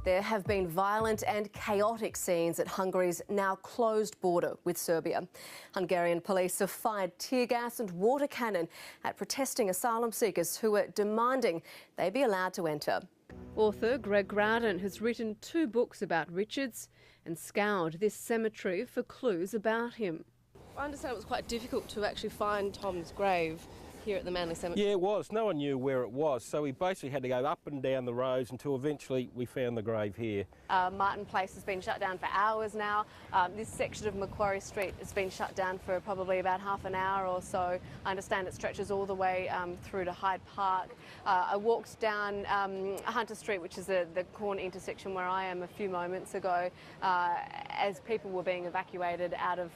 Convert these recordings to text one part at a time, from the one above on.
There have been violent and chaotic scenes at Hungary's now closed border with Serbia. Hungarian police have fired tear gas and water cannon at protesting asylum seekers who are demanding they be allowed to enter. Author Greg Growden has written 2 books about Richards and scoured this cemetery for clues about him. I understand it was quite difficult to actually find Tom's grave here at the Manly Cemetery. Yeah, it was. No one knew where it was, so we basically had to go up and down the roads until eventually we found the grave here. Martin Place has been shut down for hours now. This section of Macquarie Street has been shut down for probably about half an hour or so. I understand it stretches all the way through to Hyde Park. I walked down Hunter Street, which is the corner intersection where I am, a few moments ago, as people were being evacuated out of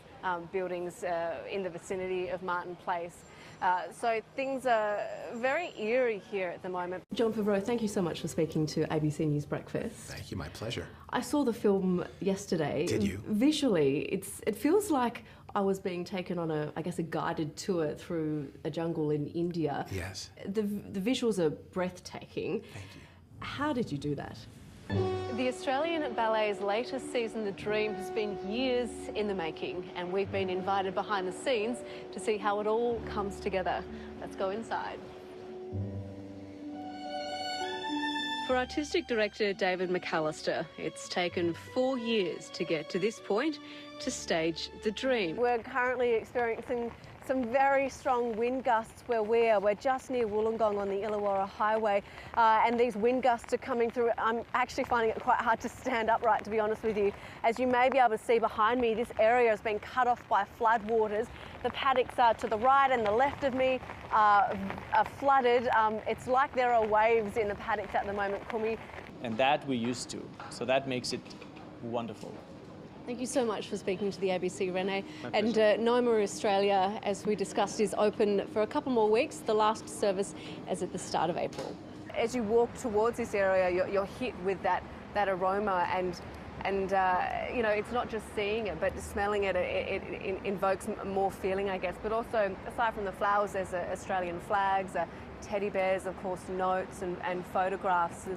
buildings in the vicinity of Martin Place. So things are very eerie here at the moment. John Favreau, thank you so much for speaking to ABC News Breakfast. Thank you, my pleasure. I saw the film yesterday. Did you? Visually, it feels like I was being taken on a guided tour through a jungle in India. Yes. The visuals are breathtaking. Thank you. How did you do that? The Australian Ballet's latest season, The Dream, has been years in the making, and we've been invited behind the scenes to see how it all comes together. Let's go inside. For artistic director David McAllister, it's taken 4 years to get to this point to stage The Dream. We're currently experiencing some very strong wind gusts where we are. We're just near Wollongong on the Illawarra Highway, and these wind gusts are coming through. I'm actually finding it quite hard to stand upright, to be honest with you. As you may be able to see behind me, this area has been cut off by floodwaters. The paddocks to the right and the left of me are flooded. It's like there are waves in the paddocks at the moment, Kumi. And that we're used to, so that makes it wonderful. Thank you so much for speaking to the ABC, Renee. And Noma Australia, as we discussed, is open for a couple more weeks. The last service is at the start of April. As you walk towards this area, you're hit with that aroma, and you know, it's not just seeing it, but smelling it. It invokes more feeling, I guess. But also, aside from the flowers, there's Australian flags, teddy bears, of course, notes and photographs.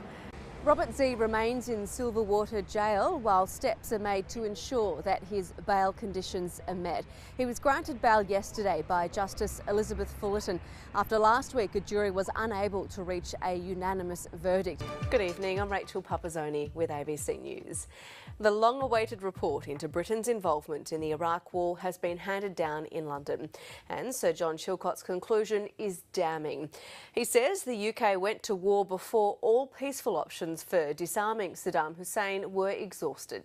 Robert Z remains in Silverwater Jail while steps are made to ensure that his bail conditions are met. He was granted bail yesterday by Justice Elizabeth Fullerton after last week a jury was unable to reach a unanimous verdict. Good evening, I'm Rachel Papazzoni with ABC News. The long-awaited report into Britain's involvement in the Iraq War has been handed down in London, and Sir John Chilcot's conclusion is damning. He says the UK went to war before all peaceful options for disarming Saddam Hussein were exhausted.